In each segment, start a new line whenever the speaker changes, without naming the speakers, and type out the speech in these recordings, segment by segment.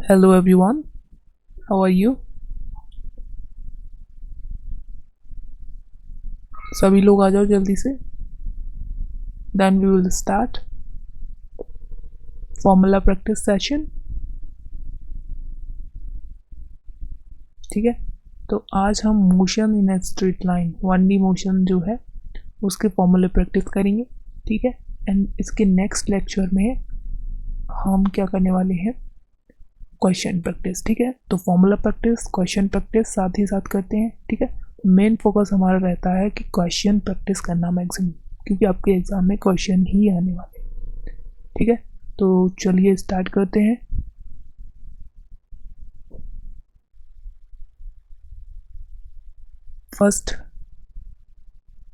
Hello everyone, how are you? सभी लोग आ जाओ जल्दी से. Then we will start formula practice session. ठीक है, तो आज हम motion in A straight line 1D motion जो है उसके फॉर्मूले प्रैक्टिस करेंगे. ठीक है, एंड इसके नेक्स्ट लेक्चर में हम क्या करने वाले हैं, क्वेश्चन प्रैक्टिस. ठीक है, तो फॉर्मूला प्रैक्टिस, क्वेश्चन प्रैक्टिस साथ ही साथ करते हैं. ठीक है, मेन फोकस हमारा रहता है कि क्वेश्चन प्रैक्टिस करना मैक्सिमम, क्योंकि आपके एग्जाम में क्वेश्चन ही आने वाले. ठीक है, तो चलिए स्टार्ट करते हैं. फर्स्ट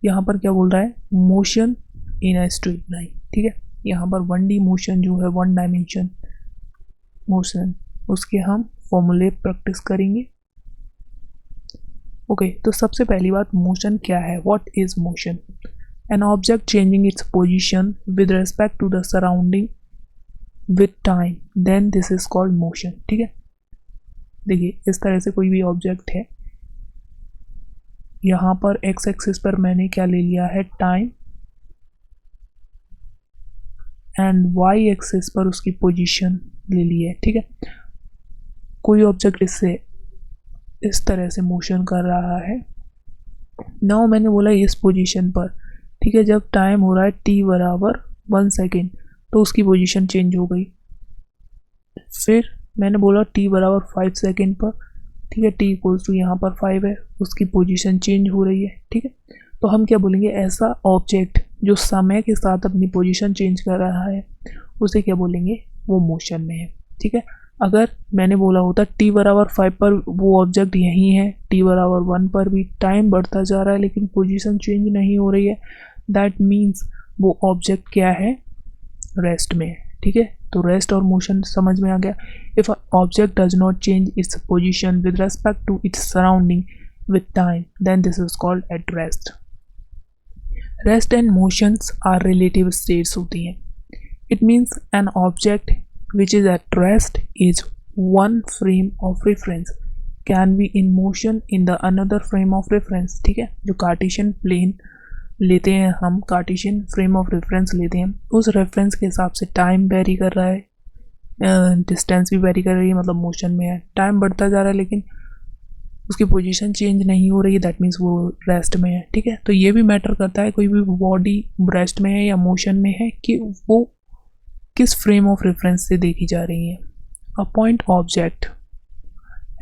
यहाँ पर क्या बोल रहा है, motion in a straight line. ठीक है, यहाँ पर 1D मोशन जो है, 1 डायमेंशन मोशन, उसके हम फॉर्मूले प्रैक्टिस करेंगे. ओके, तो सबसे पहली बात, मोशन क्या है, what is motion? An object changing its position with respect to the surrounding with time, then this is called motion. ठीक है, देखिए इस तरह से कोई भी ऑब्जेक्ट है, यहाँ पर एक्स एक्सिस पर मैंने क्या ले लिया है, टाइम, एंड वाई एक्सिस पर उसकी पोजीशन ले ली है. ठीक है, कोई ऑब्जेक्ट इससे इस तरह से मोशन कर रहा है. नाउ मैंने बोला इस पोजीशन पर. ठीक है, जब टाइम हो रहा है t बराबर 1 सेकेंड तो उसकी पोजीशन चेंज हो गई. फिर मैंने बोला t बराबर 5 सेकेंड पर. ठीक है, t इक्वल्स टू यहाँ पर 5 है, उसकी पोजीशन चेंज हो रही है. ठीक है, तो हम क्या बोलेंगे, ऐसा ऑब्जेक्ट जो समय के साथ अपनी पोजीशन चेंज कर रहा है उसे क्या बोलेंगे, वो मोशन में है. ठीक है, अगर मैंने बोला होता t बराबर 5 पर वो ऑब्जेक्ट यहीं है, t बराबर 1 पर भी टाइम बढ़ता जा रहा है लेकिन पोजीशन चेंज नहीं हो रही है, दैट मीन्स वो ऑब्जेक्ट क्या है, रेस्ट में है. ठीक है, तो रेस्ट और मोशन समझ में आ गया. If object does not change its position with respect to its surrounding with time, then this is called at rest. Rest and motions are relative states होती हैं. It means an object which is at rest is one frame of reference can be in motion in the another frame of reference. ठीक है, जो Cartesian plane लेते हैं हम, Cartesian frame of reference लेते हैं, उस रेफरेंस के हिसाब से टाइम वेरी कर रहा है, डिस्टेंस भी वेरी कर रही है, मतलब मोशन में है. टाइम बढ़ता जा रहा है लेकिन उसकी पोजीशन चेंज नहीं हो रही है, दैट मीन्स वो रेस्ट में है. ठीक है, तो ये भी मैटर करता है कोई भी बॉडी रेस्ट में है या मोशन में है कि वो किस फ्रेम ऑफ रेफरेंस से देखी जा रही है. A point object,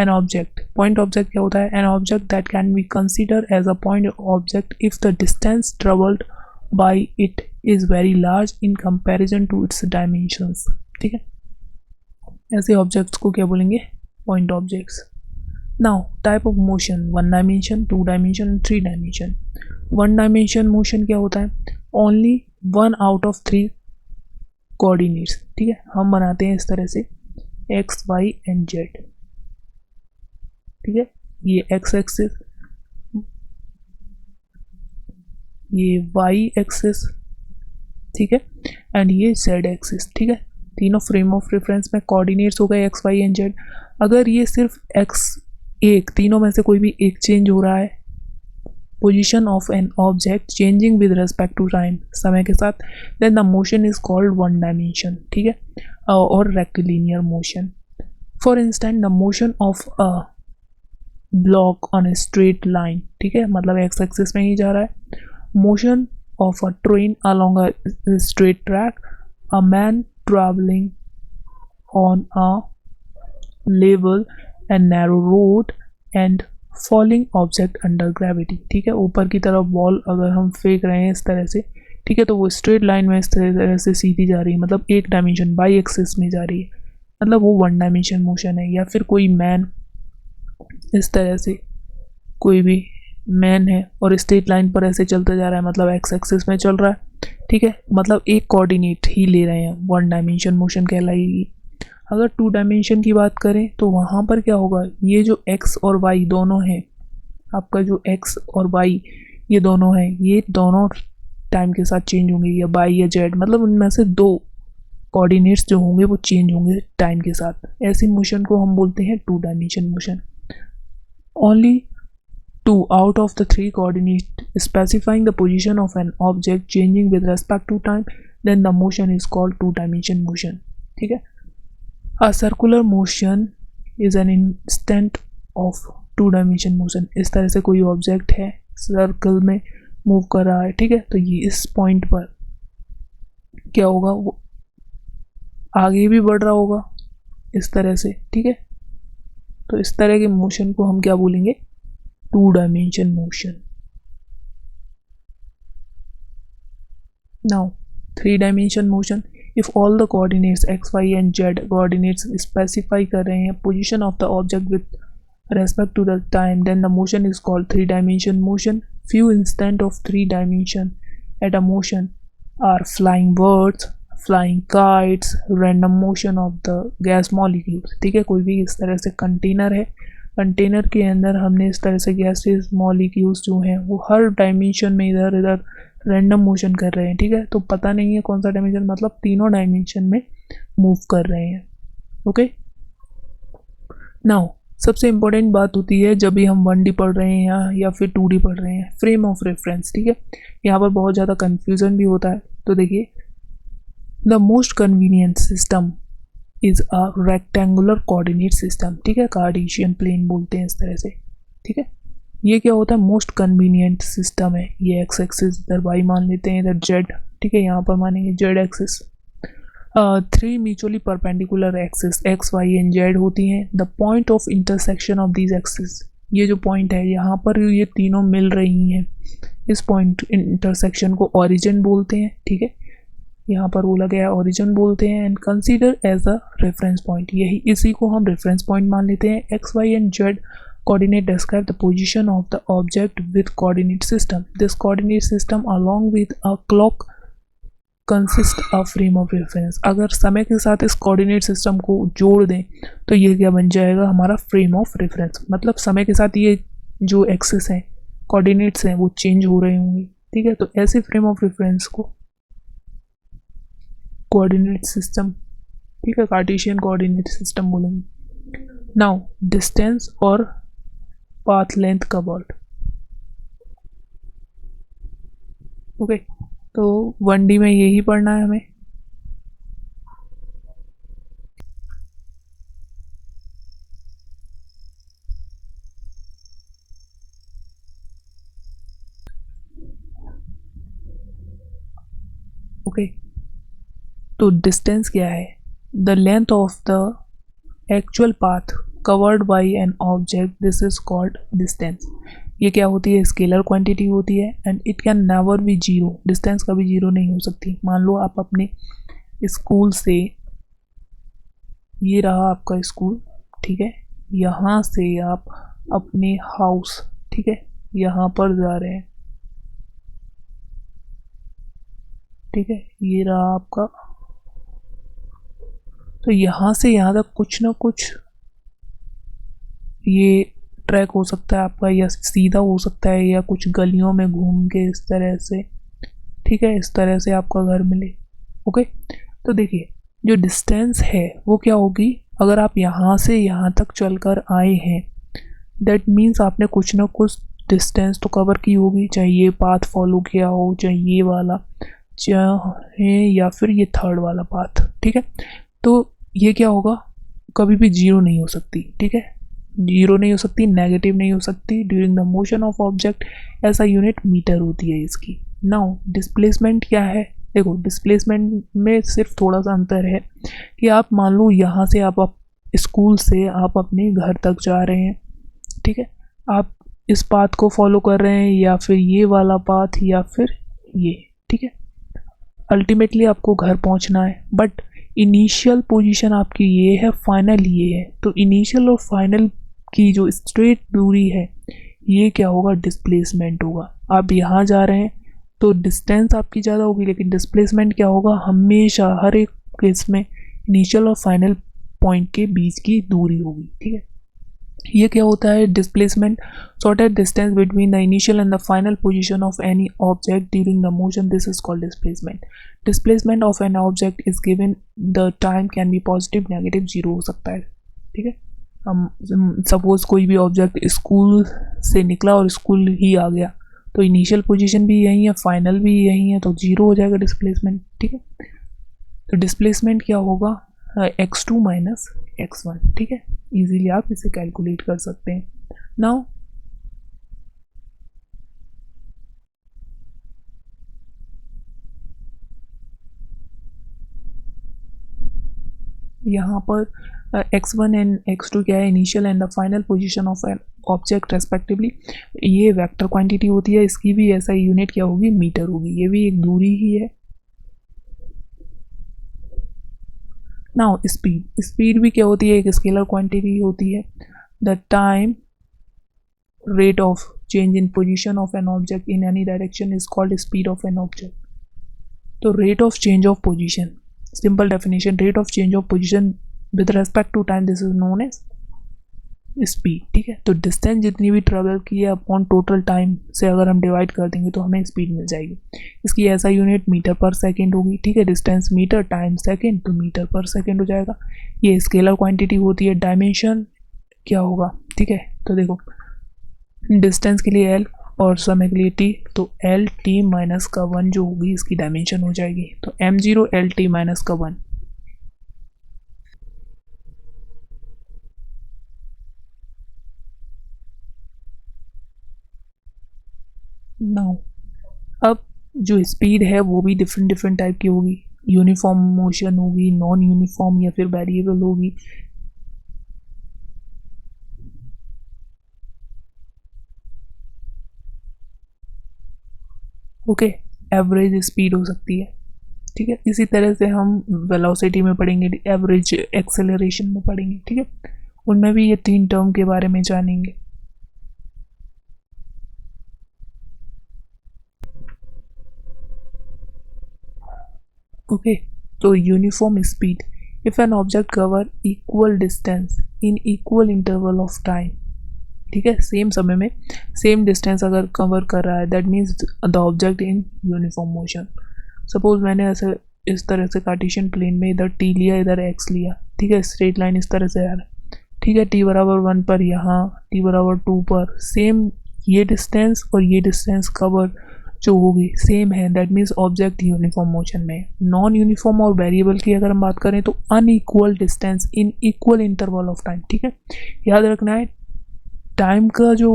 an object, point object क्या होता है, an object that can be consider as a point object if the distance travelled by it is very large in comparison to its dimensions. ठीक है, ऐसे objects को क्या बोलेंगे, point objects. Now type of motion, 1 dimension, 2 dimension, 3 dimension. 1 dimension motion क्या होता है, only 1 out of 3 coordinates. ठीक है, हम बनाते हैं इस तरह से एक्स वाई एंड जेड. ठीक है, ये एक्स एक्सिस, ये वाई एक्सिस, ठीक है, एंड ये जेड एक्सिस. ठीक है, तीनों फ्रेम ऑफ रेफरेंस में कोऑर्डिनेट्स हो गए एक्स वाई एंड जेड. अगर ये सिर्फ एक्स, एक तीनों में से कोई भी एक चेंज हो रहा है, position of an object changing with respect to time, समय के साथ, then the motion is called 1 dimension. ठीक है, और rectilinear motion. For instant the motion of a block on a straight line. ठीक है, मतलब एक्स एक्सिस में ही जा रहा है. Motion of a train along a straight track, a man travelling on a level and narrow road, and falling object under gravity. ठीक है, ऊपर की तरफ बॉल अगर हम फेंक रहे हैं इस तरह से, ठीक है, तो वो स्ट्रेट लाइन में इस तरह से सीधी जा रही है, मतलब एक डायमेंशन बाई एक्सिस में जा रही है, मतलब वो 1 डायमेंशन मोशन है. या फिर कोई मैन इस तरह से, कोई भी मैन है और स्ट्रेट लाइन पर ऐसे चलते जा रहा है, मतलब एक्स एक्सिस में चल रहा है. ठीक है, मतलब एक कोऑर्डिनेट ही ले रहे हैं, 1 डायमेंशन मोशन कहलाएगी. अगर 2 डायमेंशन की बात करें तो वहाँ पर क्या होगा, ये जो x और y दोनों हैं, आपका जो x और y ये दोनों हैं, ये दोनों टाइम के साथ चेंज होंगे, या y या z, मतलब उनमें से 2 कोऑर्डिनेट्स जो होंगे वो चेंज होंगे टाइम के साथ। ऐसी मोशन को हम बोलते हैं two dimension motion. Only 2 out of the 3 coordinates specifying the position of an object changing with respect to time, then the motion is called two dimension motion। ठीक है। A circular motion is an instant of two dimension motion। इस तरह से कोई object है circle में move कर रहा है, ठीक है, तो ये इस पॉइंट पर क्या होगा, वो आगे भी बढ़ रहा होगा इस तरह से, ठीक है। तो इस तरह के मोशन को हम क्या बोलेंगे, two dimension motion. Now three dimension motion, if all the coordinates x y and z coordinates specify कर रहे हैं position of the object with respect to the time, then the motion is called three dimension motion। Few instances of three dimension at a motion are flying birds, flying kites, random motion of the gas molecules। ठीक है, कोई भी इस तरह से container है, container के अंदर हमने इस तरह से गैसेस मॉलिक्यूल्स जो हैं वो हर डायमेंशन में इधर इधर रैंडम मोशन कर रहे हैं, ठीक है। तो पता नहीं है कौन सा डायमेंशन, मतलब तीनों डायमेंशन में मूव कर रहे हैं। ओके, नाउ सबसे इम्पोर्टेंट बात होती है जब भी हम 1D पढ़ रहे हैं या फिर 2D पढ़ रहे हैं, फ्रेम ऑफ रेफरेंस। ठीक है, यहाँ पर बहुत ज़्यादा कन्फ्यूज़न भी होता है। तो देखिए, the most convenient system is a rectangular coordinate system. ठीक है, कार्टेशियन प्लेन बोलते हैं इस तरह से। ठीक है, ये क्या होता है, मोस्ट कन्वीनियंट सिस्टम है। ये एक्स एक्सिस इधर वाई मान लेते हैं, इधर जेड, ठीक है, यहाँ पर मानेंगे z axis. 3 mutually perpendicular axis x y and z होती हैं। The point of intersection of these axis, ये जो पॉइंट है यहाँ पर ये तीनों मिल रही हैं, इस पॉइंट इंटरसेक्शन को ओरिजिन बोलते हैं। ठीक है, यहाँ पर बोला गया ओरिजिन बोलते हैं। And consider as a reference point, यही इसी को हम रेफरेंस पॉइंट मान लेते हैं। X y and z coordinate describe the position of the object with coordinate system. This coordinate system along with a clock consist of frame of reference। अगर समय के साथ इस कोऑर्डिनेट सिस्टम को जोड़ दें तो ये क्या बन जाएगा, हमारा फ्रेम ऑफ रेफरेंस। मतलब समय के साथ ये जो एक्सिस हैं, कोऑर्डिनेट्स हैं, वो चेंज हो रहे होंगे। ठीक है, तो ऐसे फ्रेम ऑफ रेफरेंस को कोऑर्डिनेट सिस्टम, ठीक है, कार्टेशियन कोऑर्डिनेट सिस्टम बोलेंगे। नाउ डिस्टेंस और पाथ लेंथ कवर्ड। ओके, तो 1D में यही पढ़ना है हमें। ओके, तो डिस्टेंस क्या है, the length of the actual path covered by an object, this is called distance. ये क्या होती है, स्केलर क्वांटिटी होती है। And it can never be zero, distance कभी जीरो नहीं हो सकती। मान लो आप अपने स्कूल से, ये रहा आपका स्कूल, ठीक है, यहाँ से आप अपने हाउस, ठीक है, यहाँ पर जा रहे हैं, ठीक है, ये रहा आपका। तो यहाँ से यहाँ तक कुछ ना कुछ ये ट्रैक हो सकता है आपका, या सीधा हो सकता है, या कुछ गलियों में घूम के इस तरह से, ठीक है, इस तरह से आपका घर मिले। ओके, तो देखिए जो डिस्टेंस है वो क्या होगी, अगर आप यहाँ से यहाँ तक चलकर आए हैं, दैट मीन्स आपने कुछ ना कुछ डिस्टेंस तो कवर की होगी, चाहे ये पाथ फॉलो किया हो, चाहे ये वाला, चाहे या फिर ये थर्ड वाला पाथ। ठीक है, तो ये क्या होगा, कभी भी जीरो नहीं हो सकती। ठीक है, जीरो नहीं हो सकती, नेगेटिव नहीं हो सकती during the motion of object. ऐसा यूनिट मीटर होती है इसकी। नाउ डिस्प्लेसमेंट क्या है, देखो डिस्प्लेसमेंट में सिर्फ थोड़ा सा अंतर है कि आप मान लो यहाँ से आप स्कूल से आप अपने घर तक जा रहे हैं, ठीक है, आप इस पाथ को फॉलो कर रहे हैं या फिर ये वाला पाथ या फिर ये, ठीक है, अल्टीमेटली आपको घर पहुँचना है। बट इनिशियल पोजीशन आपकी ये है, फाइनल ये है। तो इनिशियल और फाइनल की जो स्ट्रेट दूरी है, ये क्या होगा, डिस्प्लेसमेंट होगा। आप यहाँ जा रहे हैं तो डिस्टेंस आपकी ज़्यादा होगी, लेकिन डिस्प्लेसमेंट क्या होगा, हमेशा हर एक केस में इनिशियल और फाइनल पॉइंट के बीच की दूरी होगी। ठीक है, ये क्या होता है, displacement, shortest distance between the initial and the final position of any object during the motion, this is called displacement. Displacement of an object is given, the time can be positive, negative, zero हो सकता है। ठीक है, हम suppose कोई भी object school से निकला और स्कूल ही आ गया, तो इनिशियल पोजीशन भी यही है, फाइनल भी यही है, तो जीरो हो जाएगा डिस्प्लेसमेंट। ठीक है, तो डिस्प्लेसमेंट क्या होगा, x2 माइनस x1। ठीक है, इजीली आप इसे कैलकुलेट कर सकते हैं। नाउ यहाँ पर x1 एंड x2 क्या है, initial and the final position of an object respectively. ये वेक्टर क्वांटिटी होती है, इसकी भी ऐसा यूनिट क्या होगी, मीटर होगी, ये भी एक दूरी ही है। नाउ स्पीड, स्पीड भी क्या होती है, एक स्केलर क्वांटिटी होती है। The time rate of change in position of an object in any direction is called speed of an object। तो rate of change of position, simple definition, rate of change of position with respect to time, this is known as speed। ठीक है, तो distance जितनी भी travel की है upon total time से अगर हम डिवाइड कर देंगे तो हमें स्पीड मिल जाएगी। इसकी ऐसा यूनिट मीटर पर सेकेंड होगी। ठीक है, डिस्टेंस मीटर, टाइम सेकेंड, तो मीटर पर सेकेंड हो जाएगा। ये स्केलर क्वांटिटी होती है। डायमेंशन क्या होगा, ठीक है, तो देखो डिस्टेंस के लिए l और समय के लिए t, तो एल टी माइनस का 1 जो होगी इसकी डायमेंशन हो जाएगी, तो m0 एल टी माइनस का 1। नाउ अब जो स्पीड है वो भी डिफरेंट डिफरेंट टाइप की होगी, यूनिफॉर्म मोशन होगी, नॉन यूनिफॉर्म या फिर वेरिएबल होगी। ओके, एवरेज स्पीड हो सकती है। ठीक है, इसी तरह से हम वेलोसिटी में पढ़ेंगे, एवरेज एक्सेलरेशन में पढ़ेंगे। ठीक है, उनमें भी ये 3 टर्म के बारे में जानेंगे। ओके, तो uniform speed, if an object cover equal distance in equal interval of time. ठीक है, सेम समय में सेम डिस्टेंस अगर कवर कर रहा है, that means the object in uniform motion. Suppose मैंने ऐसे इस तरह से कार्टेशियन प्लेन में इधर t लिया, इधर x लिया। ठीक है, स्ट्रेट लाइन इस तरह से आ रहा है। ठीक है, t बराबर 1 पर यहाँ, t बराबर 2 पर सेम ये डिस्टेंस और ये डिस्टेंस कवर जो होगी सेम है, that means object uniform motion में। नॉन यूनिफॉर्म और वेरिएबल की अगर हम बात करें तो unequal distance in equal interval of time. ठीक है, याद रखना है टाइम का जो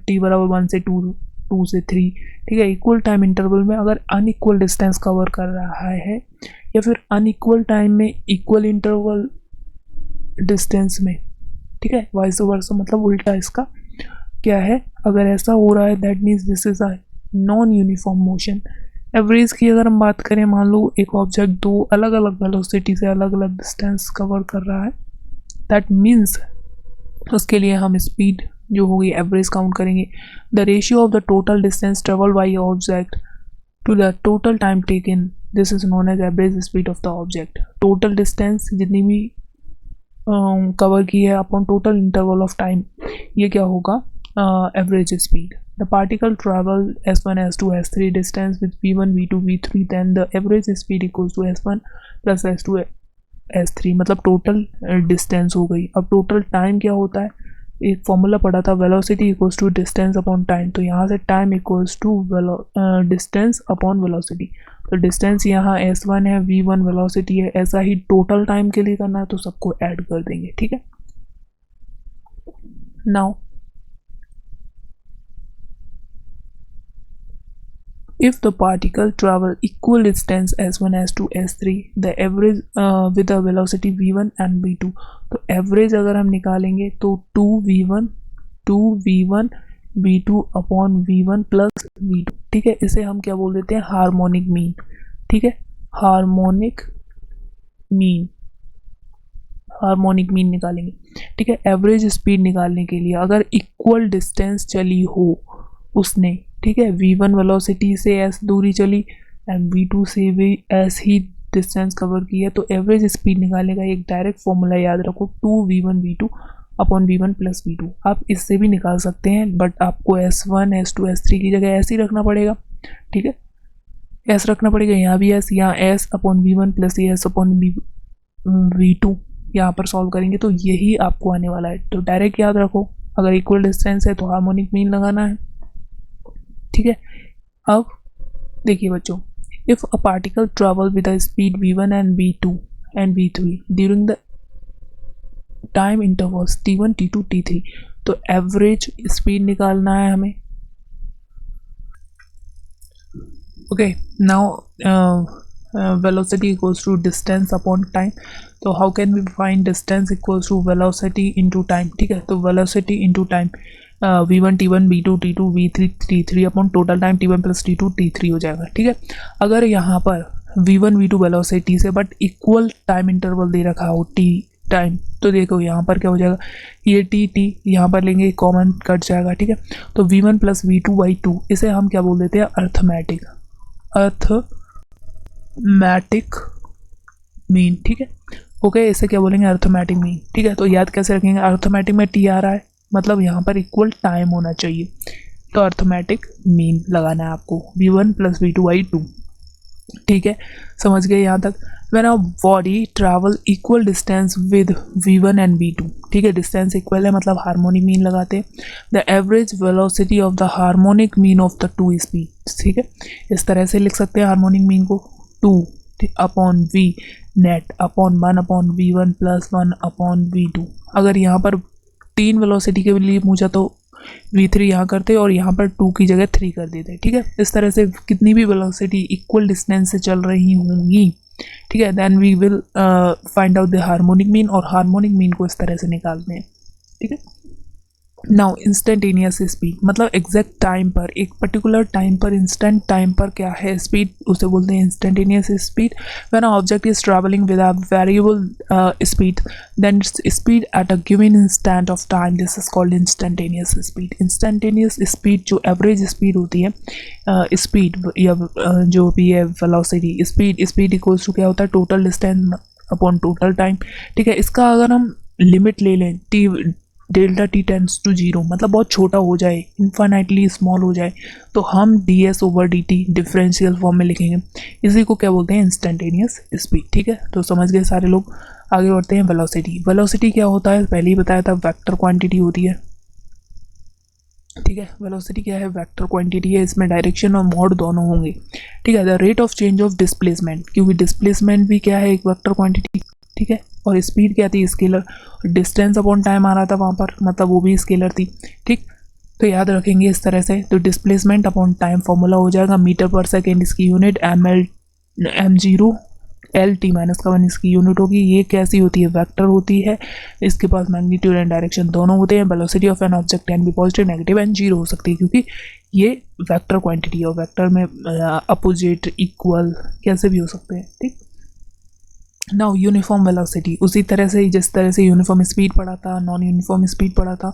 t बराबर 1 से 2, 2 से 3, ठीक है, इक्वल टाइम इंटरवल में अगर अनइक्वल डिस्टेंस कवर कर रहा है या फिर अनइक्वल टाइम में इक्वल इंटरवल डिस्टेंस में, ठीक है, वाइस वर्सा मतलब उल्टा इसका क्या है, अगर ऐसा हो रहा है that means this is a non uniform motion. Average की अगर हम बात करें, मान लो एक ऑब्जेक्ट 2 अलग अलग वेलोसिटी से अलग अलग डिस्टेंस कवर कर रहा है, दैट मीन्स उसके लिए हम स्पीड जो होगी एवरेज काउंट करेंगे। The ratio of the total distance travel by object to the total time taken, this is known as average speed of the object. Total distance जितनी भी कवर की है upon total interval of time, ये क्या होगा, average speed. The particle travel s1 s2 s3 distance with v1 v2 v3, then the average speed equals to s1 plus s2 s3, मतलब total distance हो गई। अब total time क्या होता है, एक फॉर्मूला पढ़ा था, velocity equals to distance upon time, तो यहाँ से time equals to distance upon velocity. तो डिस्टेंस यहाँ s1 है, v1 वेलोसिटी है, ऐसा ही टोटल टाइम के लिए करना है तो सबको ऐड कर देंगे। ठीक है, now if the particle travel equal distance s1 s2 s3, the average with the velocity v1 and v2, तो एवरेज अगर हम निकालेंगे तो 2v1 v2 upon v1 plus v2। ठीक है, इसे हम क्या बोल देते हैं, हार्मोनिक मीन। ठीक है, हार्मोनिक मीन निकालेंगे। ठीक है, एवरेज स्पीड निकालने के लिए अगर इक्वल डिस्टेंस चली हो उसने, ठीक है, v1 वेलोसिटी से s दूरी चली एंड v2 से भी s ही डिस्टेंस कवर की है, तो एवरेज स्पीड निकालने का एक डायरेक्ट फॉर्मूला याद रखो, 2v1 v2 upon V1 plus V2। आप इससे भी निकाल सकते हैं, बट आपको S1 S2 S3 की जगह S ही रखना पड़ेगा, ठीक है, S रखना पड़ेगा। यहाँ भी S, यहाँ S अपॉन V1 प्लस ये S अपॉन V2 यहाँ पर सॉल्व करेंगे तो यही आपको आने वाला है। तो डायरेक्ट याद रखो, अगर इक्वल डिस्टेंस है तो हार्मोनिक मीन लगाना है, ठीक है। अब देखिए बच्चों, if a particle travel with a speed V1 and V2 and V3 during the time intervals T1 T2 T3, तो एवरेज स्पीड निकालना है हमें। Okay, now velocity equals to distance upon time, तो how can we find distance equals to velocity into time, ठीक है। तो velocity into time v1 t1 v2 t2 v3 t3 upon total time t1 plus t2 t3 हो जाएगा, ठीक है। अगर यहाँ पर v1 v2 वेलोसिटी से बट इक्वल टाइम इंटरवल दे रखा हो t टाइम, तो देखो यहाँ पर क्या हो जाएगा, ये t यहाँ पर लेंगे, कॉमन कट जाएगा, ठीक है। तो v1 प्लस v2/2 इसे हम क्या बोल देते हैं, अर्थमेटिक मीन, ठीक है। ओके, इसे क्या बोलेंगे, अर्थमेटिक मीन, ठीक है। तो याद कैसे रखेंगे, अर्थमेटिक में टी आ रहा है, मतलब यहाँ पर इक्वल टाइम होना चाहिए, तो अर्थमेटिक मीन लगाना है आपको v1 प्लस v2/2, ठीक है। समझ गए यहाँ तक। When a body travel equal distance with v1 and v2, ठीक है, डिस्टेंस इक्वल है मतलब हार्मोनिक मीन लगाते हैं। The average velocity of the harmonic mean of the two speed, ठीक है, इस तरह से लिख सकते हैं हार्मोनिक मीन को, 2 upon v net upon 1 upon v1 plus 1 upon v2। अगर यहाँ पर 3 वेलोसिटी के लिए पूछा तो v3 यहाँ करते और यहाँ पर 2 की जगह 3 कर देते, ठीक है। इस तरह से कितनी भी वेलोसिटी इक्वल डिस्टेंस से चल रही होंगी, ठीक है, then we will find out the harmonic mean, और हार्मोनिक मीन को इस तरह से निकालते हैं, ठीक है। नाउ इंस्टेंटेनियस स्पीड मतलब एग्जैक्ट टाइम पर, एक पर्टिकुलर टाइम पर, इंस्टेंट टाइम पर क्या है स्पीड, उसे बोलते हैं instantaneous speed. When a object is travelling with a variable speed then speed at a given instant of time, this is called instantaneous speed. Instantaneous speed जो average speed होती है, speed या जो भी है वेलोसिटी, स्पीड इक्वल्स टू क्या होता है, total distance upon total time, ठीक है। इसका अगर हम लिमिट ले लें t delta t tends to 0, मतलब बहुत छोटा हो जाए, इन्फाइनाइटली स्मॉल हो जाए, तो हम ds/dt डिफरेंशियल फॉर्म में लिखेंगे। इसी को क्या बोलते हैं, इंस्टेंटेनियस स्पीड, ठीक है। तो समझ गए सारे लोग। आगे बढ़ते हैं वेलोसिटी। वेलोसिटी क्या होता है, पहले ही बताया था, वेक्टर क्वांटिटी होती है, ठीक है। वेलोसिटी क्या है, वेक्टर क्वांटिटी है, इसमें डायरेक्शन और मोड दोनों होंगे, ठीक है। The rate of change of displacement, क्योंकि डिस्प्लेसमेंट भी क्या है, एक वेक्टर क्वांटिटी, ठीक है। और स्पीड क्या थी, स्केलर। डिस्टेंस अपॉन टाइम आ रहा था वहाँ पर, मतलब वो भी स्केलर थी, ठीक। तो याद रखेंगे इस तरह से। तो डिस्प्लेसमेंट अपॉन टाइम फॉर्मूला हो जाएगा मीटर पर सेकेंड, इसकी यूनिट m0 LT माइनस का 1 इसकी यूनिट होगी। ये कैसी होती है, वेक्टर होती है, इसके पास मैग्नीट्यूड एंड डायरेक्शन दोनों होते हैं। Velocity of an object can be positive, negative and 0 हो सकती है, क्योंकि ये वेक्टर क्वांटिटी है, और वेक्टर में अपोजिट, इक्वल कैसे भी हो सकते हैं, ठीक। नाउ यूनिफॉर्म वेलोसिटी, उसी तरह से जिस तरह से यूनिफॉर्म स्पीड पढ़ा था, नॉन यूनिफॉर्म स्पीड पढ़ा था,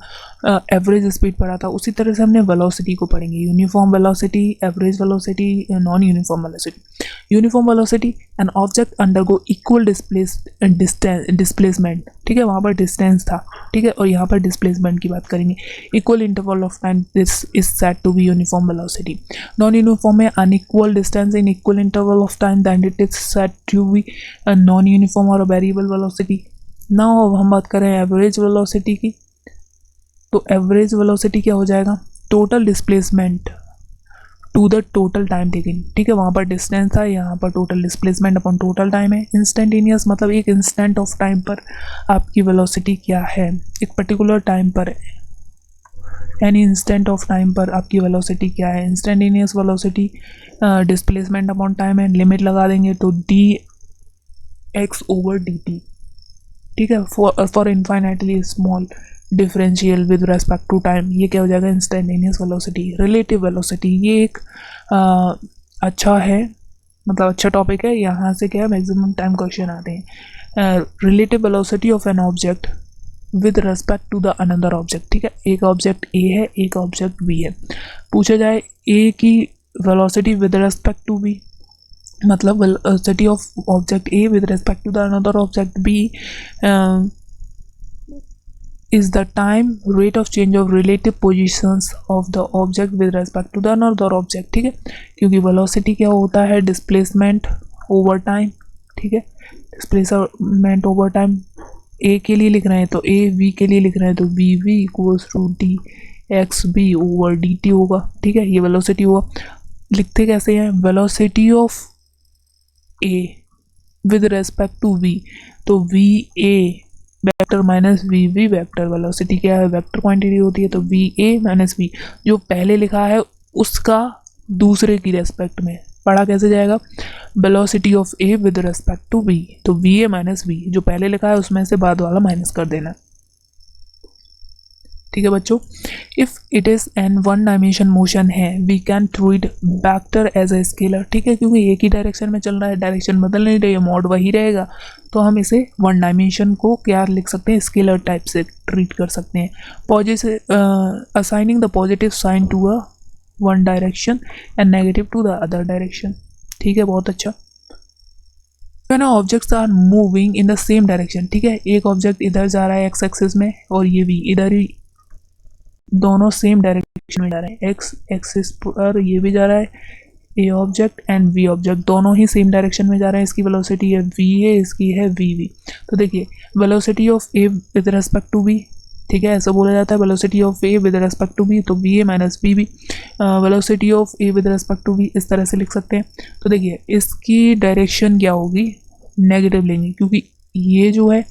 एवरेज स्पीड पढ़ा था, उसी तरह से हमने वेलोसिटी को पढ़ेंगे। Uniform velocity, average velocity, non uniform velocity. Uniform velocity, an object undergo equal displacement, ठीक है, वहाँ पर डिस्टेंस था, ठीक है, और यहाँ पर डिस्प्लेसमेंट की बात करेंगे। Equal interval of time, this is said to be uniform velocity. Non uniform में unequal distance in equal interval of time, then it is said to be non uniform और वेरिएबल वेलोसिटी। नाउ अब हम बात करें average velocity की, तो average velocity क्या हो जाएगा, total displacement to the total time taken, ठीक है, वहाँ पर डिस्टेंस था, यहाँ पर total displacement upon total time है। इंस्टेंटेनियस मतलब एक इंस्टेंट ऑफ टाइम पर आपकी वेलोसिटी क्या है, एक पर्टिकुलर टाइम पर, एनी इंस्टेंट ऑफ टाइम पर आपकी वेलोसिटी क्या है। Instantaneous velocity displacement upon time है, लिमिट लगा देंगे तो dx/dt, ठीक है, for infinitely small differential with respect to time, ये क्या हो जाएगा, इंस्टेंटेनियस वेलोसिटी। रिलेटिव वेलोसिटी, ये एक अच्छा है, मतलब अच्छा टॉपिक है, यहाँ से क्या मैक्सिमम टाइम क्वेश्चन आते हैं। Relative velocity of an object with respect to the another object, ठीक है, एक ऑब्जेक्ट ए है, एक ऑब्जेक्ट बी है, पूछा जाए ए की velocity with respect to B, मतलब velocity of object A with respect to the another object B is the time rate of change of relative positions of the object with respect to the another object, ठीक है, क्योंकि velocity क्या होता है, displacement over time, ठीक है, displacement over time a के लिए लिख रहे हैं तो a, v के लिए लिख रहे हैं तो v equals to d x b over d t होगा, ठीक है, ये वेलोसिटी होगा। लिखते कैसे हैं, velocity of a with respect to v, तो V A vector minus we we vector, velocity क्या है, वेक्टर क्वांटिटी होती है, तो वी ए माइनस वी जो पहले लिखा है उसका दूसरे की रेस्पेक्ट में पढ़ा कैसे जाएगा, velocity of A with respect to we, तो वी ए माइनस वी जो पहले लिखा है उसमें से बाद वाला माइनस कर देना, ठीक है बच्चों। If it is an one dimension motion है we can treat vector as a scalar, ठीक है, क्योंकि एक ही डायरेक्शन में चल रहा है, डायरेक्शन बदल नहीं रही है, मोड वही रहेगा, तो हम इसे वन डायमेंशन को क्या लिख सकते हैं, स्केलर टाइप से ट्रीट कर सकते हैं। Positive assigning the positive sign to a one direction and negative to the other direction, ठीक है, बहुत अच्छा। when objects are moving in the same direction, ठीक है, एक ऑब्जेक्ट इधर जा रहा है एक्स एक्सिस में और ये भी इधर ही, दोनों सेम डायरेक्शन में जा रहे हैं, एक्स एक्सिस पर ये भी जा रहा है, a object and v object दोनों ही सेम डायरेक्शन में जा रहे हैं, इसकी वेलोसिटी है वी है, इसकी है वी वी। तो देखिए velocity of A with respect to V, ठीक है, ऐसा बोला जाता है velocity of A with respect to we, तो V A minus we V, velocity of A with respect to V इस तरह से लिख सकते हैं। तो देखिए इसकी डायरेक्शन क्या होगी, नेगेटिव लेंगे, क्योंकि ये जो है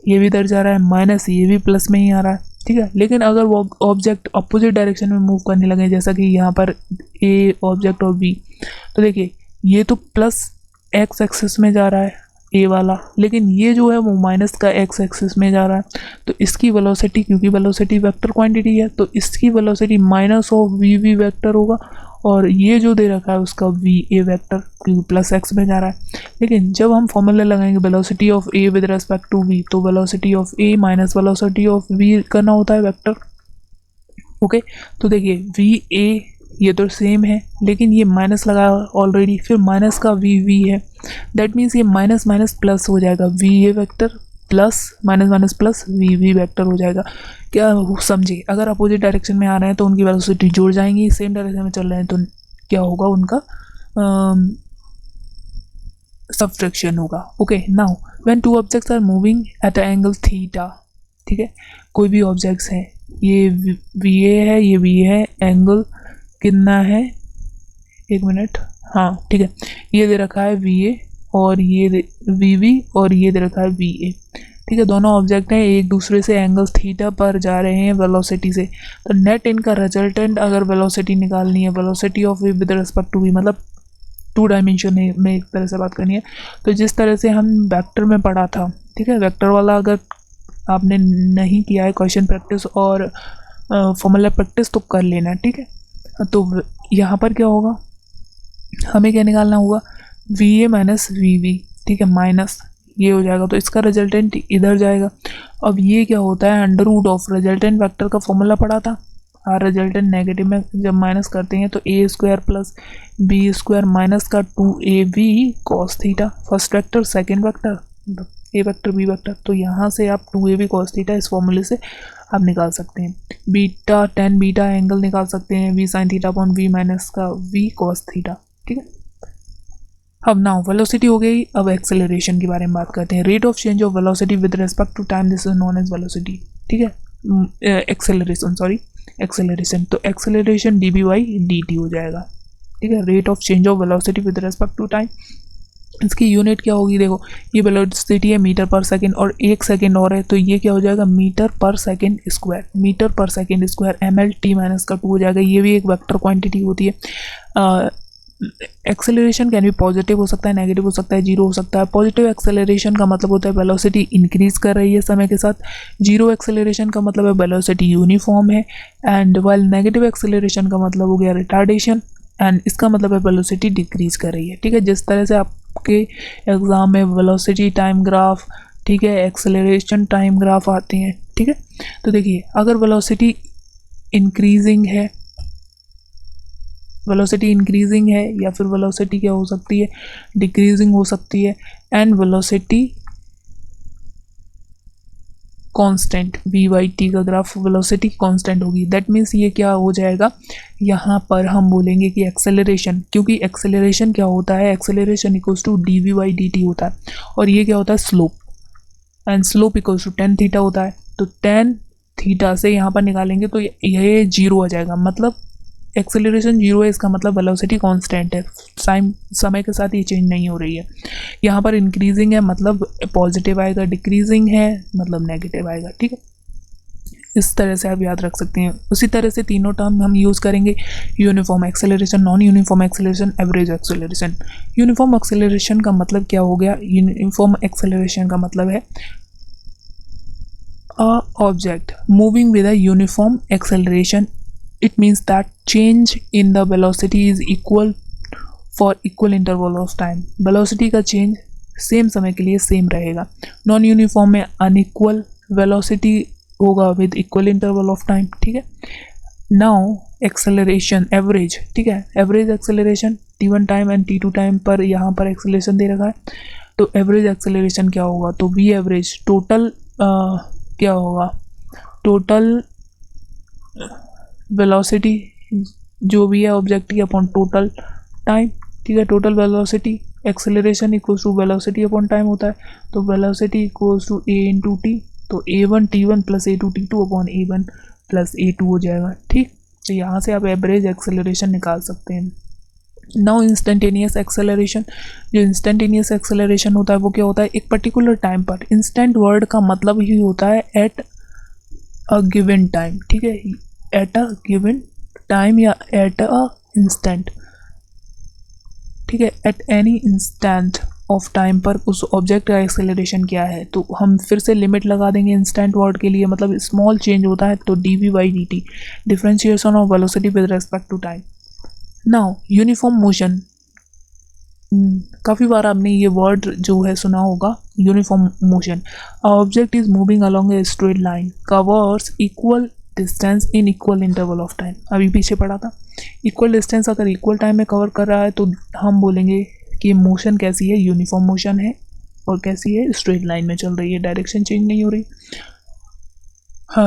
ये भी इधर जा रहा है माइनस, ये भी प्लस में ही आ रहा है, ठीक है। लेकिन अगर वो ऑब्जेक्ट अपोजिट डायरेक्शन में मूव करने लगे, जैसा कि यहाँ पर ए ऑब्जेक्ट और बी, तो देखिए ये तो प्लस एक्स एक्सिस में जा रहा है ए वाला, लेकिन ये जो है वो माइनस का एक्स एक्सिस में जा रहा है, तो इसकी वेलोसिटी, क्योंकि वेलोसिटी वेक्टर क्वांटिटी है, तो इसकी velocity minus of V we vector होगा, और ये जो दे रखा है उसका वी ए वेक्टर क्योंकि प्लस एक्स में जा रहा है। लेकिन जब हम फॉर्मूला लगाएंगे velocity of A with respect to we, तो velocity of A minus velocity of V करना होता है वेक्टर, ओके। तो देखिए वी ए ये तो सेम है, लेकिन ये माइनस लगाया ऑलरेडी, फिर माइनस का वी वी है, दैट मीन्स ये माइनस माइनस प्लस हो जाएगा, v A vector plus minus minus plus v we vector हो जाएगा। क्या समझे, अगर अपोजिट डायरेक्शन में आ रहे हैं तो उनकी वेलोसिटी जुड़ जाएंगी, सेम डायरेक्शन में चल रहे हैं तो क्या होगा, उनका सब्ट्रैक्शन होगा, okay. Now when two objects are moving at a angle theta, ठीक है, कोई भी ऑब्जेक्ट्स हैं, ये वी ए है, ये वी है, एंगल कितना है, एक मिनट, हाँ ठीक है, ये दे रखा है वी ए और ये वी वी और ये दे रखा है वी ए, ठीक है, दोनों ऑब्जेक्ट हैं, एक दूसरे से एंगल थीटा पर जा रहे हैं वेलोसिटी से, तो नेट इनका रिजल्टेंट अगर वेलोसिटी निकालनी है, velocity of v with respect to v, मतलब टू डायमेंशन में एक तरह से बात करनी है, तो जिस तरह से हम वेक्टर में पढ़ा था, ठीक है, वेक्टर वाला अगर आपने नहीं किया है क्वेश्चन प्रैक्टिस और फॉर्मूला प्रैक्टिस तो कर लेना, ठीक है। तो यहाँ पर क्या होगा, हमें क्या निकालना होगा, v A minus we v, ठीक है, माइनस ये हो जाएगा, तो इसका रिजल्टेंट इधर जाएगा। अब ये क्या होता है, under root of resultant vector का फॉर्मूला पढ़ा था, और रिजल्टेंट नेगेटिव में जब माइनस करते हैं तो A square plus B square minus का 2ab cos theta, first vector second vector A vector B vector, तो यहाँ से आप 2ab कॉस थीटा इस फॉर्मूले से आप निकाल सकते हैं। बीटा tan बीटा एंगल निकाल सकते हैं, v sine theta upon v minus का वी कॉस थीटा, ठीक है। अब नाउ वेलोसिटी हो गई, अब एक्सेलरेशन के बारे में बात करते हैं। Rate of change of velocity with respect to time, this is known as velocity, ठीक है, एक्सेलरेशन, सॉरी एक्सेलरेशन, तो acceleration d b by D t हो जाएगा, ठीक है, rate of change of velocity with respect to time. इसकी unit क्या होगी, देखो ये वेलोसिटी है मीटर पर सेकेंड और एक सेकेंड और है, तो ये क्या हो जाएगा, metre per second square, metre per second square m l t minus का 2 हो जाएगा, ये भी एक वेक्टर क्वांटिटी होती है। एक्सेलरेशन कैन भी पॉजिटिव हो सकता है, नेगेटिव हो सकता है, जीरो हो सकता है। पॉजिटिव एक्सेलरेशन का मतलब होता है वेलोसिटी इंक्रीज कर रही है समय के साथ, जीरो एक्सेलरेशन का मतलब है वेलोसिटी यूनिफॉर्म है, एंड वाइल नेगेटिव एक्सेलरेशन का मतलब हो गया रिटार्डेशन, एंड इसका मतलब है वेलोसिटी डिक्रीज कर रही है, ठीक है। जिस तरह से आपके एग्जाम में वेलोसिटी टाइम ग्राफ, ठीक है, एक्सेलरेशन टाइम ग्राफ आते हैं, ठीक है। तो देखिए अगर वेलोसिटी इंक्रीजिंग है, वेलोसिटी इंक्रीजिंग है, या फिर वेलोसिटी क्या हो सकती है, डिक्रीजिंग हो सकती है, and velocity constant v by t का ग्राफ वेलोसिटी कांस्टेंट होगी। दैट मीन्स ये क्या हो जाएगा, यहाँ पर हम बोलेंगे कि एक्सेलरेशन, क्योंकि एक्सेलरेशन क्या होता है, acceleration equals to D we by D T होता है, और ये क्या होता है slope, and slope equals to tan theta होता है। तो टेन थीटा से यहाँ पर निकालेंगे तो ये जीरो आ जाएगा, मतलब एक्सेलरेशन जीरो है, इसका मतलब वेलोसिटी कांस्टेंट है, समय के साथ ये चेंज नहीं हो रही है। यहाँ पर इंक्रीजिंग है मतलब पॉजिटिव आएगा, डिक्रीजिंग है मतलब नेगेटिव आएगा, ठीक है। इस तरह से आप याद रख सकते हैं। उसी तरह से तीनों टर्म हम यूज़ करेंगे, uniform acceleration, non uniform acceleration, average acceleration. Uniform acceleration का मतलब क्या हो गया, यूनिफॉर्म एक्सेलरेशन का मतलब है a object moving with a uniform acceleration. It means that change in the velocity is equal for equal interval of time. velocity का change same समय के लिए सेम रहेगा। नॉन यूनिफॉर्म में अनइक्वल वेलोसिटी होगा with equal interval of time, ठीक है। Now acceleration average, ठीक है, average acceleration t1 time and t2 time पर यहाँ पर एक्सेलरेशन दे रखा है, तो एवरेज एक्सेलरेशन क्या होगा, तो वी एवरेज टोटल क्या होगा, टोटल वेलोसिटी जो भी है ऑब्जेक्ट की अपॉन टोटल टाइम, ठीक है। Total velocity acceleration equals to velocity upon time होता है, तो velocity equals to a into t, तो a1 t1 plus a2 t2 upon a1 plus a2 हो जाएगा, ठीक। तो यहाँ से आप एवरेज एक्सेलरेशन निकाल सकते हैं। नाउ इंस्टेंटेनियस एक्सेलरेशन, जो इंस्टेंटेनियस एक्सेलरेशन होता है वो क्या होता है, एक पर्टिकुलर टाइम पर, इंस्टेंट वर्ड का मतलब ही होता है एट अ गिवन टाइम, ठीक है, एट अ गिवन टाइम या एट अ इंस्टेंट, ठीक है, at any instant of time पर उस ऑब्जेक्ट का एक्सेलरेशन क्या है। तो हम फिर से लिमिट लगा देंगे इंस्टेंट वर्ड के लिए, मतलब स्मॉल चेंज होता है, तो d we by D t, differentiation of velocity with respect to time. Now uniform motion, काफ़ी बार आपने ये वर्ड जो है सुना होगा, uniform motion. Object is moving along a straight line covers equal distance in equal interval of time. अभी पीछे पढ़ा था, इक्वल डिस्टेंस अगर इक्वल टाइम में कवर कर रहा है तो हम बोलेंगे कि मोशन कैसी है, यूनिफॉर्म मोशन है, और कैसी है, स्ट्रेट लाइन में चल रही है, डायरेक्शन चेंज नहीं हो रही।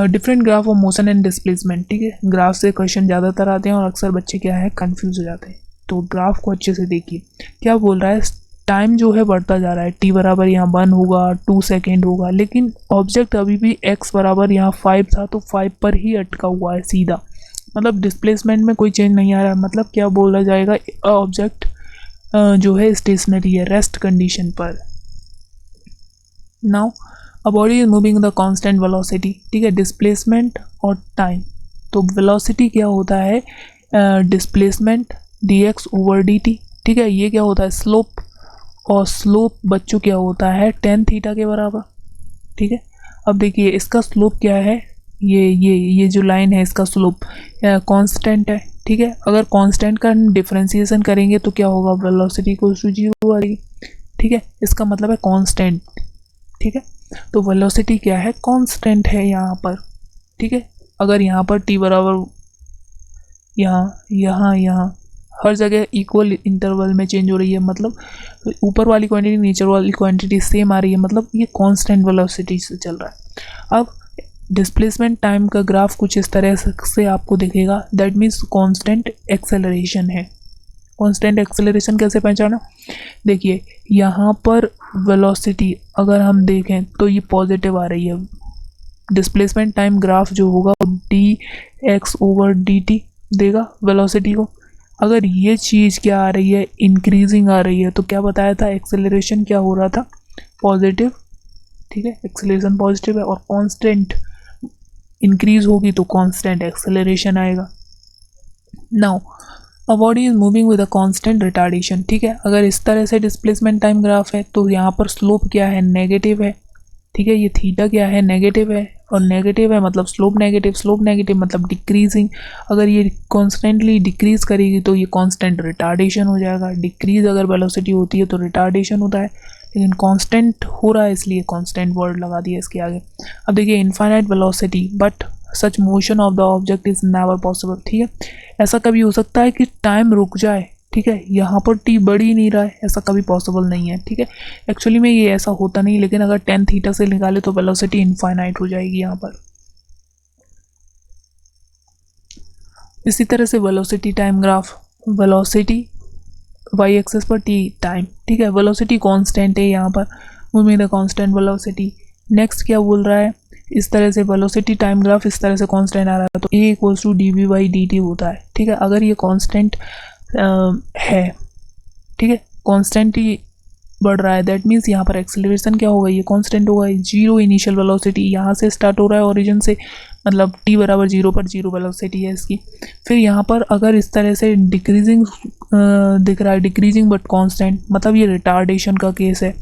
Different graph of motion and displacement, ठीक है, ग्राफ से क्वेश्चन ज़्यादातर आते हैं और अक्सर बच्चे क्या है कंफ्यूज हो जाते हैं। तो ग्राफ को अच्छे से देखिए, क्या बोल रहा है, टाइम जो है बढ़ता जा रहा है, t बराबर यहाँ 1 होगा, 2 सेकेंड होगा, लेकिन ऑब्जेक्ट अभी भी x बराबर यहाँ 5 था, तो 5 पर ही अटका हुआ है सीधा, मतलब डिस्प्लेसमेंट में कोई चेंज नहीं आ रहा है। मतलब क्या बोला जाएगा, ऑब्जेक्ट जो है स्टेशनरी है, रेस्ट कंडीशन पर। Now a body is moving the constant velocity, ठीक है, डिस्प्लेसमेंट और टाइम। तो वेलोसिटी क्या होता है, डिस्प्लेसमेंट dx ओवर dt, ठीक है, ये क्या होता है स्लोप, और स्लोप बच्चों क्या होता है टेन थीटा के बराबर, ठीक है। अब देखिए इसका स्लोप क्या है, ये जो लाइन है इसका स्लोप कांस्टेंट है, ठीक है। अगर कांस्टेंट का डिफरेंशिएशन करेंगे तो क्या होगा, वेलोसिटी को जीरो आ जाएगी, ठीक है, इसका मतलब है कांस्टेंट, ठीक है। तो वेलोसिटी क्या है, कांस्टेंट है यहाँ पर, ठीक है। अगर यहाँ पर t बराबर यहाँ हर जगह इक्वल इंटरवल में चेंज हो रही है, मतलब ऊपर वाली क्वांटिटी नीचे वाली क्वांटिटी सेम आ रही है, मतलब ये कांस्टेंट वेलोसिटी से चल रहा है। अब डिस्प्लेसमेंट टाइम का ग्राफ कुछ इस तरह से आपको दिखेगा, दैट मीन्स कांस्टेंट एक्सेलरेशन है। कांस्टेंट एक्सेलरेशन कैसे पहचाना, देखिए यहाँ पर वेलोसिटी अगर हम देखें तो ये पॉजिटिव आ रही है, डिस्प्लेसमेंट टाइम ग्राफ जो होगा D x over d T देगा वेलोसिटी को। अगर ये चीज़ क्या आ रही है, इंक्रीजिंग आ रही है, तो क्या बताया था, एक्सेलरेशन क्या हो रहा था, पॉजिटिव, ठीक है, एक्सेलरेशन पॉजिटिव है, और कांस्टेंट इंक्रीज होगी तो कांस्टेंट एक्सेलरेशन आएगा। Now a body is moving with a constant retardation, ठीक है। अगर इस तरह से डिस्प्लेसमेंट टाइम ग्राफ है तो यहाँ पर स्लोप क्या है, नेगेटिव है, ठीक है, ये थीटा क्या है, नेगेटिव है, और नेगेटिव है मतलब स्लोप नेगेटिव मतलब डिक्रीजिंग। अगर ये कॉन्स्टेंटली डिक्रीज करेगी तो ये कांस्टेंट रिटार्डेशन हो जाएगा। डिक्रीज अगर वेलोसिटी होती है तो रिटार्डेशन होता है, लेकिन कांस्टेंट हो रहा है इसलिए कांस्टेंट वर्ड लगा दिया इसके आगे। अब देखिए infinite velocity but such motion of the object is never possible, ठीक है। ऐसा कभी हो सकता है कि टाइम रुक जाए ठीक है, यहाँ पर टी बढ़ ही नहीं रहा है, ऐसा कभी पॉसिबल नहीं है। ठीक है, एक्चुअली में ये ऐसा होता नहीं, लेकिन अगर टेन थीटा से निकाले तो वेलोसिटी इनफाइनाइट हो जाएगी यहाँ पर। इसी तरह से velocity time graph, velocity y axis पर टी टाइम। ठीक है, वेलोसिटी कांस्टेंट है यहाँ पर, moving the constant velocity. Next क्या बोल रहा है, इस तरह से वेलोसिटी टाइम ग्राफ इस तरह से कांस्टेंट आ रहा है तो A equals to D we by D T होता है। ठीक है, अगर ये कांस्टेंट है, ठीक है, कांस्टेंट ही बढ़ रहा है, दैट मीन्स यहाँ पर एक्सेलरेशन क्या होगा, ये कांस्टेंट होगा। जीरो इनिशियल वेलोसिटी यहाँ से स्टार्ट हो रहा है ओरिजिन से, मतलब t बराबर जीरो पर जीरो वेलोसिटी है इसकी। फिर यहाँ पर अगर इस तरह से डिक्रीजिंग दिख रहा है, डिक्रीजिंग बट कांस्टेंट, मतलब ये रिटार्डेशन का केस है,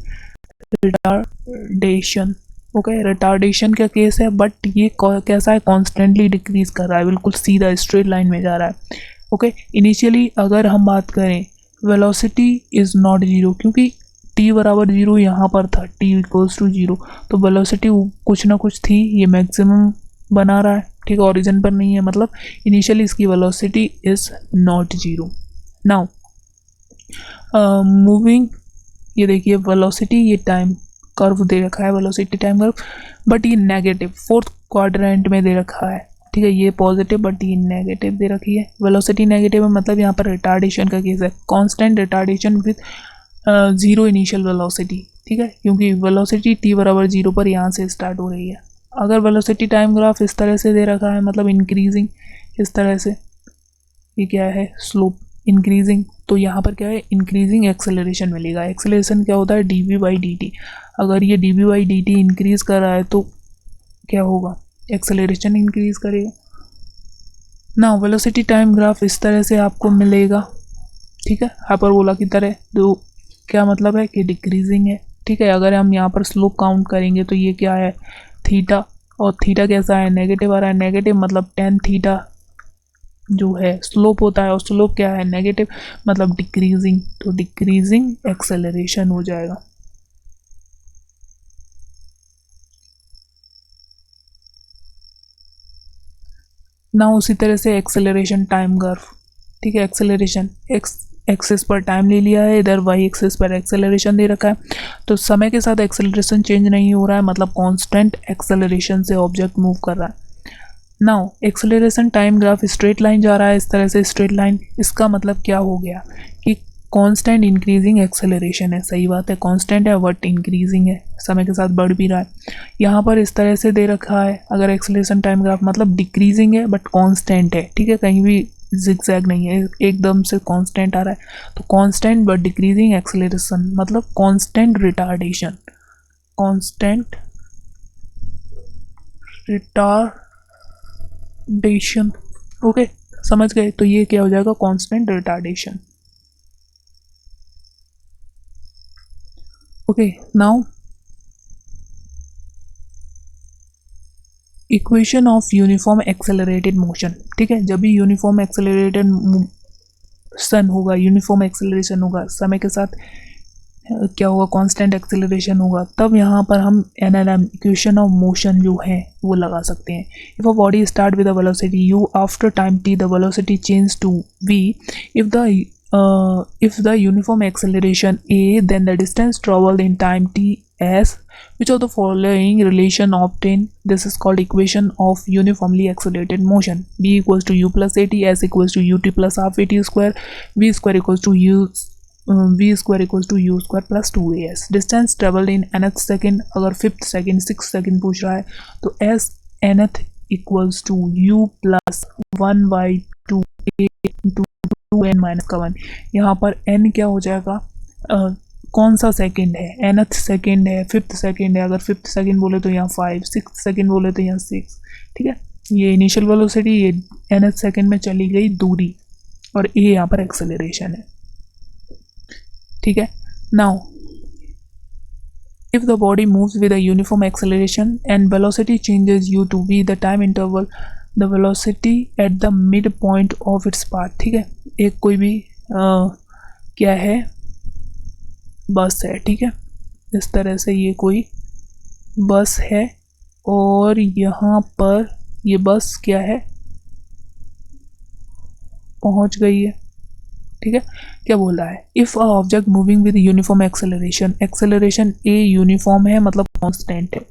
रिटार्डेशन। ओके, रिटार्डेशन का केस है, बट ये कैसा है, कॉन्स्टेंटली डिक्रीज कर रहा है, बिल्कुल सीधा स्ट्रेट लाइन में जा रहा है। ओके, इनिशियली अगर हम बात करें वेलोसिटी इज़ नॉट जीरो, क्योंकि t बराबर जीरो यहाँ पर था, t इक्वल्स टू जीरो, तो वेलोसिटी कुछ ना कुछ थी, ये मैक्सिमम बना रहा है। ठीक है, ओरिजिन पर नहीं है, मतलब इनिशियली इसकी velocity is not zero. Now moving, ये देखिए वेलोसिटी, ये टाइम कर्व दे रखा है, वेलोसिटी टाइम कर्व, बट ये नेगेटिव फोर्थ क्वाड्रेंट में दे रखा है। ठीक है, ये पॉजिटिव बट ये नेगेटिव दे रखी है, वेलोसिटी नेगेटिव है, मतलब यहाँ पर रिटार्डेशन का केस है, constant retardation with zero initial velocity. ठीक है, क्योंकि वेलोसिटी t बराबर जीरो पर यहाँ से स्टार्ट हो रही है। अगर वेलोसिटी टाइम ग्राफ इस तरह से दे रखा है, मतलब इंक्रीजिंग इस तरह से, ये क्या है, स्लोप इंक्रीजिंग, तो यहाँ पर क्या है, इंक्रीजिंग एक्सेलरेशन मिलेगा। एक्सेलरेशन क्या होता है, d we by D t. अगर ये d we by D t increase कर रहा है तो क्या होगा, एक्सेलरेशन इंक्रीज करेगा ना। वेलोसिटी टाइम ग्राफ इस तरह से आपको मिलेगा। ठीक है, हाइपरबोला की तरह, तो क्या मतलब है कि डिक्रीजिंग है। ठीक है, अगर हम यहाँ पर स्लोप काउंट करेंगे तो ये क्या है, थीटा, और थीटा कैसा है, नेगेटिव आ रहा है, नेगेटिव मतलब टेन थीटा जो है स्लोप होता है, और स्लोप क्या है, नेगेटिव, मतलब डिक्रीजिंग, तो डिक्रीजिंग एक्सेलरेशन हो जाएगा। ना उसी तरह से एक्सेलरेशन टाइम कर्व। ठीक है, एक्सेलरेशन एक्स एक्सेस पर टाइम ले लिया है, इधर वाई एक्सेस पर एक्सेलरेशन दे रखा है, तो समय के साथ एक्सेलरेशन चेंज नहीं हो रहा है, मतलब कांस्टेंट एक्सेलरेशन से ऑब्जेक्ट मूव कर रहा है। Now acceleration time graph straight line जा रहा है, इस तरह से स्ट्रेट लाइन, इसका मतलब क्या हो गया कि कांस्टेंट इंक्रीजिंग एक्सेलरेशन है। सही बात है, कांस्टेंट है बट इंक्रीजिंग है, समय के साथ बढ़ भी रहा है। यहाँ पर इस तरह से दे रखा है, अगर एक्सेलरेशन टाइम ग्राफ, मतलब डिक्रीजिंग है बट कांस्टेंट है। ठीक है, कहीं भी जिगजैग नहीं है, एकदम से कांस्टेंट आ रहा है, तो कांस्टेंट बट डिक्रीजिंग एक्सेलरेशन मतलब constant retardation, constant retardation. Okay, समझ गए, तो ये क्या हो जाएगा, constant retardation. Okay, now equation of uniform accelerated motion. ठीक है, जब भी यूनिफॉर्म एक्सेलरेटेड सन होगा, यूनिफॉर्म एक्सेलरेशन होगा, समय के साथ क्या होगा, कांस्टेंट एक्सेलरेशन होगा, तब यहाँ पर हम एनएलएम इक्वेशन ऑफ मोशन जो है वो लगा सकते हैं। If a body start with a velocity u, after time t the velocity change to v, if the uniform acceleration a, then the distance traveled in time t s, which of the following relation obtained, this is called equation of uniformly accelerated motion, b equals to u plus at, s equals to ut plus half at square, v square equals to v square equals to u square plus 2as। Distance travelled in nth second, अगर fifth second six second पूछ रहा है तो s nth equals to u plus 1/2 a into 2n minus का 1। यहाँ पर n क्या हो जाएगा, कौन सा सेकेंड है, nth सेकेंड है, फिफ्थ सेकेंड है, अगर फिफ्थ सेकेंड बोले तो यहाँ 5, सिक्स सेकेंड बोले तो यहाँ 6। ठीक है, ये इनिशियल वेलोसिटी, ये nth सेकेंड में चली गई दूरी, और a यहाँ पर एक्सेलरेशन है। ठीक है, now if the body moves with a uniform acceleration and velocity changes u to v, the time interval, the velocity at the midpoint of its path। ठीक है, एक कोई भी क्या है, बस है। ठीक है, इस तरह से ये कोई बस है, और यहाँ पर ये बस क्या है, पहुँच गई है। ठीक है, क्या बोल रहा है, if a object moving with uniform acceleration, acceleration a uniform है मतलब कांस्टेंट है,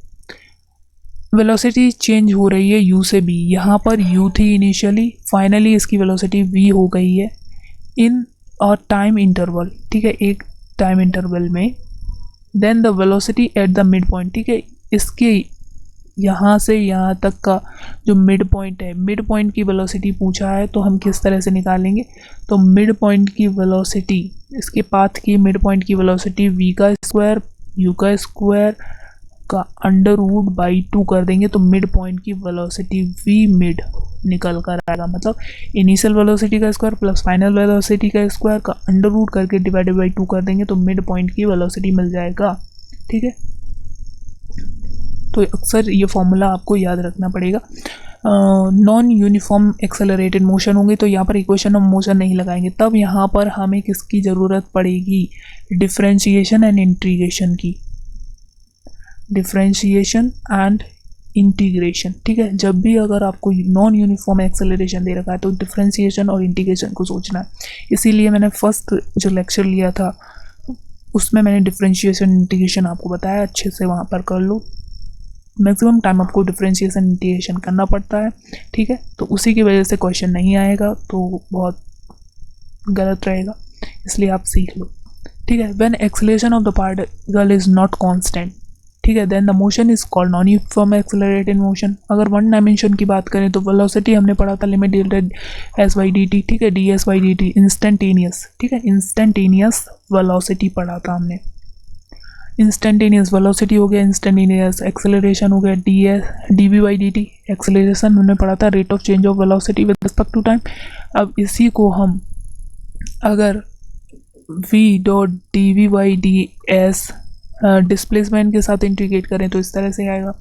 वेलोसिटी चेंज हो रही है u से b, यहाँ पर u थी इनिशियली, फाइनली इसकी वेलोसिटी v हो गई है इन अ टाइम इंटरवल, ठीक है, एक टाइम इंटरवल में, then the velocity at the mid point, ठीक है, इसके यहाँ से यहाँ तक का जो मिड पॉइंट है, मिड पॉइंट की वेलोसिटी पूछा है तो हम किस तरह से निकालेंगे, तो मिड पॉइंट की वेलोसिटी, इसके पाथ की मिड पॉइंट की वेलोसिटी v का स्क्वायर u का स्क्वायर का अंडर रूट बाई 2 कर देंगे, तो मिड पॉइंट की वेलोसिटी v मिड निकल कर आएगा, मतलब इनिशियल वेलोसिटी का स्क्वायर प्लस फाइनल वेलोसिटी का स्क्वायर का अंडर रूट करके डिवाइडेड बाई 2 कर देंगे तो मिड पॉइंट की वेलोसिटी मिल जाएगा, ठीक है। तो अक्सर ये फॉर्मूला आपको याद रखना पड़ेगा। नॉन यूनिफॉर्म एक्सेलरेटेड मोशन होंगे तो यहाँ पर इक्वेशन ऑफ मोशन नहीं लगाएंगे, तब यहाँ पर हमें किसकी ज़रूरत पड़ेगी, डिफरेंशिएशन एंड इंटीग्रेशन की, डिफरेंशिएशन एंड इंटीग्रेशन, ठीक है। जब भी अगर आपको नॉन यूनिफॉर्म एक्सेलरेशन दे रखा है तो डिफरेंशिएशन और इंटीग्रेशन को सोचना है, इसीलिए मैंने फर्स्ट जो लेक्चर लिया था उसमें मैंने डिफरेंशिएशन इंटीग्रेशन आपको बताया, अच्छे से वहाँ पर कर लो, मैक्सिमम टाइम आपको डिफरेंशिएशन इंटीग्रेशन करना पड़ता है, ठीक है, तो उसी की वजह से क्वेश्चन नहीं आएगा तो बहुत गलत रहेगा, इसलिए आप सीख लो, ठीक है। When acceleration of the particle is not constant, ठीक है, then the motion is called non uniform accelerated motion. अगर वन डायमेंशन की बात करें तो वेलोसिटी हमने पढ़ा था limit delta s by D t, ठीक है, d s by D t instantaneous, ठीक है, इंस्टेंटेनियस वेलोसिटी पढ़ा था हमने, इंस्टेंटेनियस वेलोसिटी हो गया, इंस्टेंटेनियस एक्सेलरेशन हो गया d we by D t, acceleration हमने पढ़ा था rate of change of velocity with respect to time. अब इसी को हम अगर v dot d we by d s displacement के साथ इंटीग्रेट करें तो इस तरह से आएगा,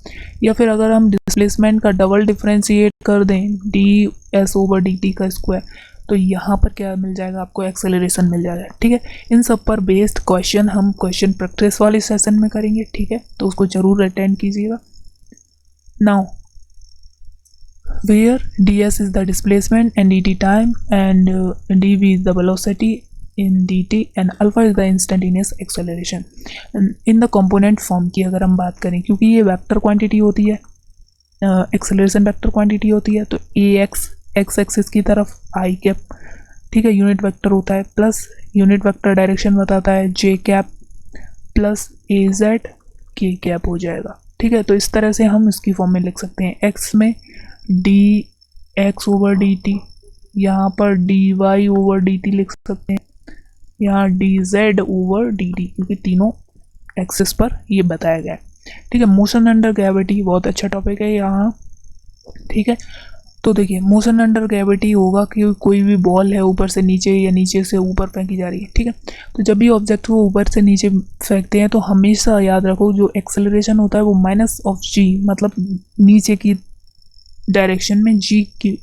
या फिर अगर हम डिस्प्लेसमेंट का डबल डिफरेंशिएट कर दें D S over d T का स्क्वायर, तो यहाँ पर क्या मिल जाएगा आपको, एक्सेलरेशन मिल जाएगा, ठीक है। इन सब पर बेस्ड क्वेश्चन हम क्वेश्चन प्रैक्टिस वाले सेशन में करेंगे, ठीक है, तो उसको ज़रूर अटेंड कीजिएगा। Now where d s is the displacement and d t time and d v is the velocity in dt and alpha is the instantaneous acceleration in the component form की अगर हम बात करें, क्योंकि ये वेक्टर क्वांटिटी होती है, acceleration vector quantity होती है, तो ए एक्स एक्सिस की तरफ आई कैप, ठीक है, यूनिट वेक्टर होता है, प्लस यूनिट वेक्टर डायरेक्शन बताता है जे कैप प्लस ए जेड के कैप हो जाएगा, ठीक है। तो इस तरह से हम इसकी फॉर्म में लिख सकते हैं, एक्स में d x over d t, यहाँ पर d y over d t लिख सकते हैं, यहाँ d z over d t, क्योंकि तीनों एक्सिस पर ये बताया गया है, ठीक है। मोशन अंडर ग्रेविटी बहुत अच्छा टॉपिक है यहाँ, ठीक है। तो देखिए मोशन अंडर ग्रेविटी होगा कि कोई भी बॉल है ऊपर से नीचे या नीचे से ऊपर फेंकी जा रही है, ठीक है। तो जब भी ऑब्जेक्ट को ऊपर से नीचे फेंकते हैं तो हमेशा याद रखो जो एक्सेलरेशन होता है वो माइनस ऑफ जी, मतलब नीचे की डायरेक्शन में जी की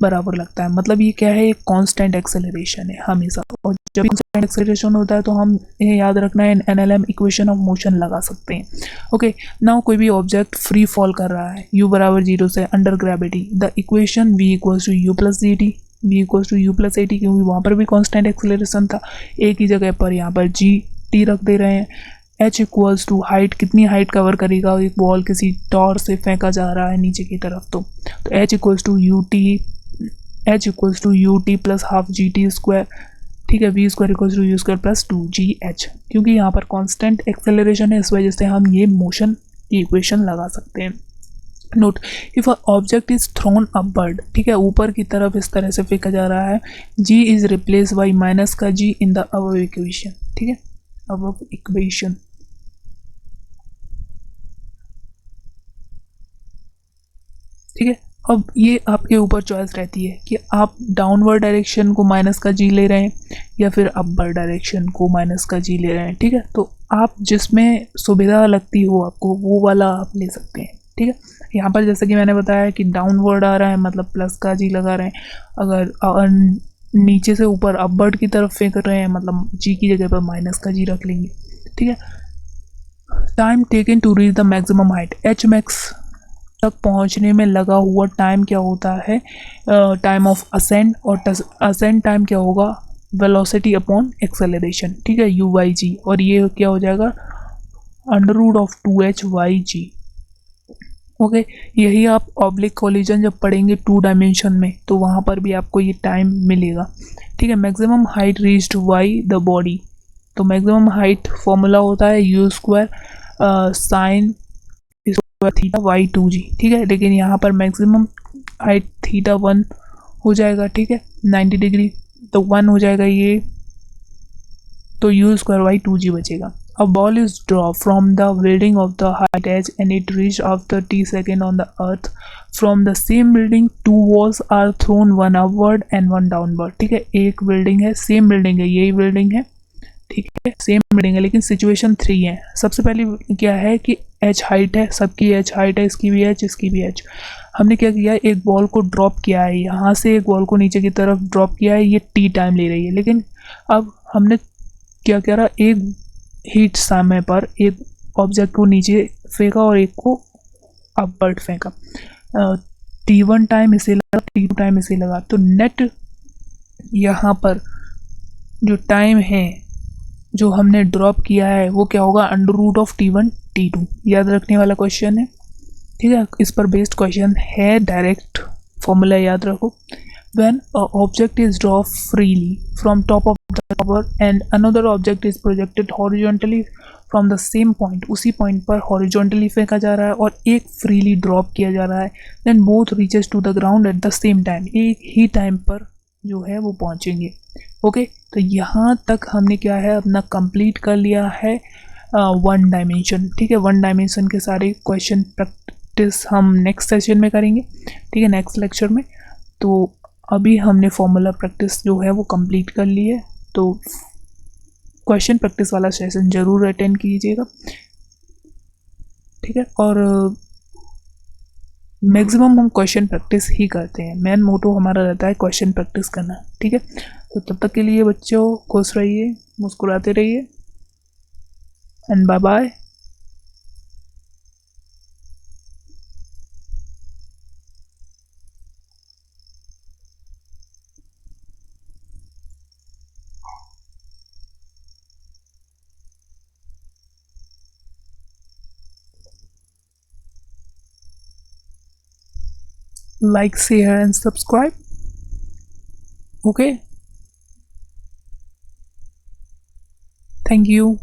बराबर लगता है, मतलब ये क्या है, एक कांस्टेंट एक्सेलरेशन है हमेशा, और जब कांस्टेंट एक्सेलरेशन होता है तो हम ये याद रखना है एनएलएम इक्वेशन ऑफ मोशन लगा सकते हैं। ओके, नाउ कोई भी ऑब्जेक्ट फ्री फॉल कर रहा है u बराबर 0 से under gravity, the equation v equals to u plus g t, v equals to u plus a t, क्योंकि वहाँ पर भी कांस्टेंट एक्सेलरेशन था, एक ही जगह पर यहाँ पर जी टी रख दे रहे हैं। h इक्वल्स टू हाइट, कितनी हाइट कवर करेगा एक बॉल किसी टॉर से फेंका जा रहा है नीचे की तरफ, तो h equals to u t, h equals to u t plus half g t square, ठीक है, v square equals to u square plus 2gh, क्योंकि यहाँ पर कांस्टेंट एक्सेलरेशन है, इस वजह से हम ये मोशन की इक्वेशन लगा सकते हैं। Note, if a object is throne upward, ठीक है, ऊपर की तरफ इस तरह से फेंका जा रहा है, g is replace by minus का g in the above equation, ठीक है, अबव इक्वेशन, ठीक है। अब ये आपके ऊपर चॉइस रहती है कि आप डाउनवर्ड डायरेक्शन को माइनस का जी ले रहे हैं या फिर अपवर्ड डायरेक्शन को माइनस का जी ले रहे हैं, ठीक है। तो आप जिसमें सुविधा लगती हो आपको वो वाला आप ले सकते हैं, ठीक है। यहाँ पर जैसे कि मैंने बताया कि डाउनवर्ड आ रहा है मतलब प्लस का जी लगा रहे हैं, अगर नीचे से ऊपर अपवर्ड की तरफ फेंक रहे हैं मतलब जी की जगह पर माइनस का जी रख लेंगे, ठीक है। Time taken to reach the maximum height, h max तक पहुंचने में लगा हुआ टाइम क्या होता है, टाइम ऑफ असेंड, और असेंड टाइम क्या होगा, वेलोसिटी अपॉन एक्सेलरेशन, ठीक है, यू वाई जी, और ये क्या हो जाएगा √2h/y/g। ओके, यही आप ऑब्लिक कोलिजन जब पढ़ेंगे 2 डायमेंशन में तो वहाँ पर भी आपको ये टाइम मिलेगा, ठीक है। Maximum height reached by the body, तो मैक्सिमम हाइट फॉर्मूला होता है u² साइन थीटा y2g, ठीक है, लेकिन यहाँ पर मैक्सिमम हाइट θ1 हो जाएगा, ठीक है, 90 डिग्री, तो 1 हो जाएगा ये, तो u²y2g बचेगा। A ball is dropped from the building of the height h and it reached after t second on the earth. From the same building, 2 balls are thrown, one upward and one downward, ठीक है, एक building है, same building है, यही building है, ठीक है, same building है, लेकिन सिचुएशन 3 है। सबसे पहले क्या है कि h हाइट है, सबकी h हाइट है, इसकी भी h, इसकी भी h। हमने क्या किया है, एक बॉल को ड्रॉप किया है, यहाँ से एक बॉल को नीचे की तरफ ड्रॉप किया है, ये t टाइम ले रही है, लेकिन अब हमने क्या करा, एक हीट समय पर एक ऑब्जेक्ट को नीचे फेंका और एक को अपवर्ड फेंका, t1 टाइम इसे लगा, t2 टाइम इसे लगा, तो नेट यहाँ पर जो टाइम है जो हमने ड्रॉप किया है वो क्या होगा, √t1 t2। याद रखने वाला क्वेश्चन है, ठीक है, इस पर बेस्ड क्वेश्चन है, डायरेक्ट फॉर्मूला याद रखो। When a object is dropped freely from top of the tower and another object is projected horizontally from the same point, उसी पॉइंट पर horizontally फेंका जा रहा है और एक freely ड्रॉप किया जा रहा है, then both reaches to the ground at the same time, एक ही टाइम पर जो है वो पहुंचेंगे। ओके, तो यहाँ तक हमने क्या है अपना कंप्लीट कर लिया है 1 डायमेंशन, ठीक है। 1 डायमेंशन के सारे क्वेश्चन प्रैक्टिस हम नेक्स्ट सेशन में करेंगे, ठीक है, नेक्स्ट लेक्चर में। तो अभी हमने फॉर्मूला प्रैक्टिस जो है वो कंप्लीट कर ली है, तो क्वेश्चन प्रैक्टिस वाला सेशन ज़रूर अटेंड कीजिएगा, ठीक है। और मैक्सिमम हम क्वेश्चन प्रैक्टिस ही करते हैं, मेन मोटो हमारा रहता है क्वेश्चन प्रैक्टिस करना, ठीक है। तो तब तक के लिए बच्चों खुश रहिए, मुस्कुराते रहिए, and bye bye. Like, share and subscribe. Okay, thank you.